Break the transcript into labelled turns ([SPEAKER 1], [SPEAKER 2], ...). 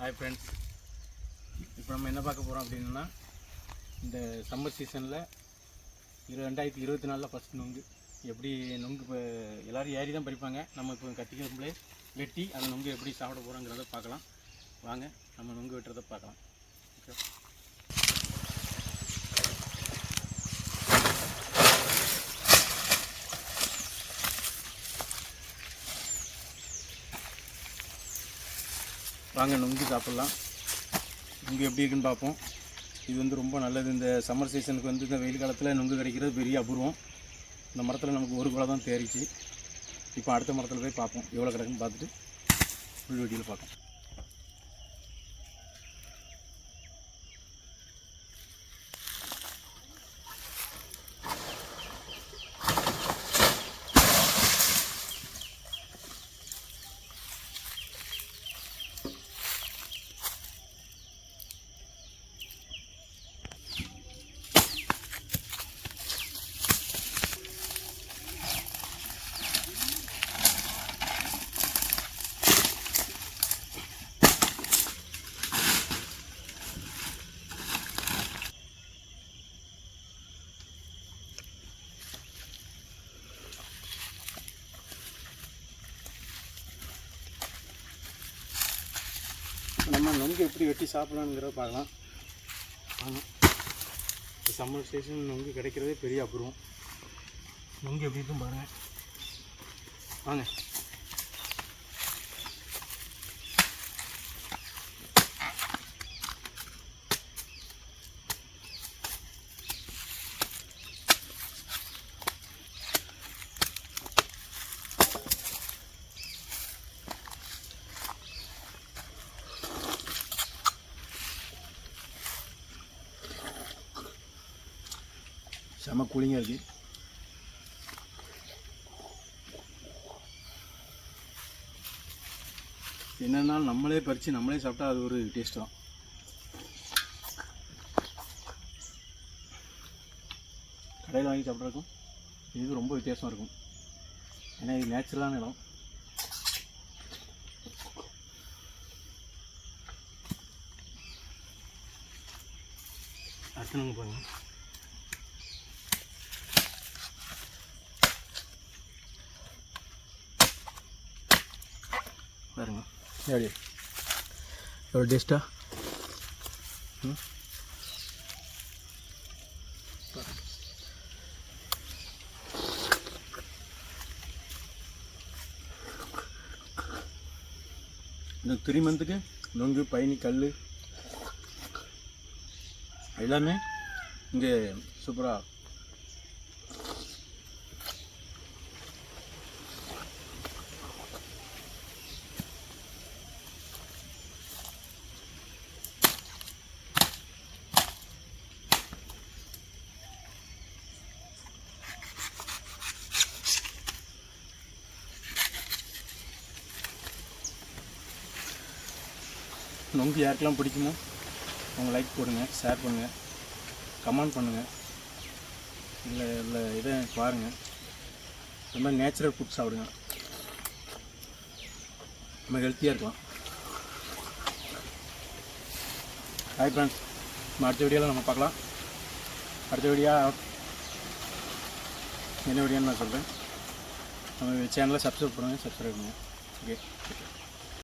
[SPEAKER 1] Hi friends, இப்போ நம்ம என்ன பார்க்க போகிறோம் அப்படின்னா, இந்த சம்மர் சீசனில் 2024 ஃபஸ்ட் நொங்கு எப்படி நொங்கு இப்போ எல்லோரும் ஏறி தான் பறிப்பாங்க. நம்ம இப்போ கத்திக்கிறப்பே வெட்டி அந்த நொங்கு எப்படி சாப்பிட போகிறோங்கிறத பார்க்கலாம். வாங்க நம்ம நொங்கு வெட்டுறதை பார்க்கலாம். ஓகே, வாங்க நொங்கு சாப்பிட்லாம். நொங்கு எப்படி இருக்குன்னு பார்ப்போம். இது ரொம்ப நல்லது. இந்த சம்மர் சீசனுக்கு இந்த வெயில் காலத்தில் நொங்கு கிடைக்கிறது பெரிய அபூர்வம். இந்த மரத்தில் நமக்கு ஒரு குலை தான் தேறிச்சு. இப்போ அடுத்த மரத்தில் போய் பார்ப்போம், எவ்வளோ கிடக்குன்னு பார்த்துட்டு ஃபுல் வீடியோவில் பார்ப்போம். நம்ம நொங்கு எப்படி வெட்டி சாப்பிடலாங்கிறத பார்க்கலாம். ஆமாம், இந்த சம்மர் சீசன் நொங்கு கிடைக்கிறதே பெரிய அபூர்வம். நொங்கு எப்படி இருக்கும் பாருங்கள். வாங்க. செம கூலிங்காக இருக்குது. என்னென்னா நம்மளே பறித்து நம்மளே சாப்பிட்டா அது ஒரு டேஸ்ட் தான். கடையில் வாங்கி சாப்பிட்றதுக்கும் இது ரொம்ப வித்தியாசம் இருக்கும். ஏன்னா இது நேச்சுரலான இடம். அடுத்து நாங்கள் பாருங்கள். பாருங்க எப்படி எவ்வளோ டேஸ்ட்டாக. இந்த 3 மந்த்துக்கு நொங்கு, பைனி, கல் எல்லாமே இங்கே சூப்பராக. நொங்கு யாருக்கெல்லாம் பிடிக்குமோ அவங்க லைக் போடுங்க, ஷேர் பண்ணுங்கள், கமெண்ட் பண்ணுங்கள். இல்லை இதை பாருங்கள். இந்த மாதிரி நேச்சுரல் ஃபுட் சாப்பிடுங்க, நம்ம ஹெல்த்தியாக இருக்கலாம். ஹாய் ஃப்ரெண்ட்ஸ், நம்ம அடுத்த வீடியோவில் நம்ம பார்க்கலாம். அடுத்த வீடியோ என்ன வீடியோன்னு நான் சொல்கிறேன். நம்ம சேனலை சப்ஸ்கிரைப் பண்ணுங்கள். ஓகே.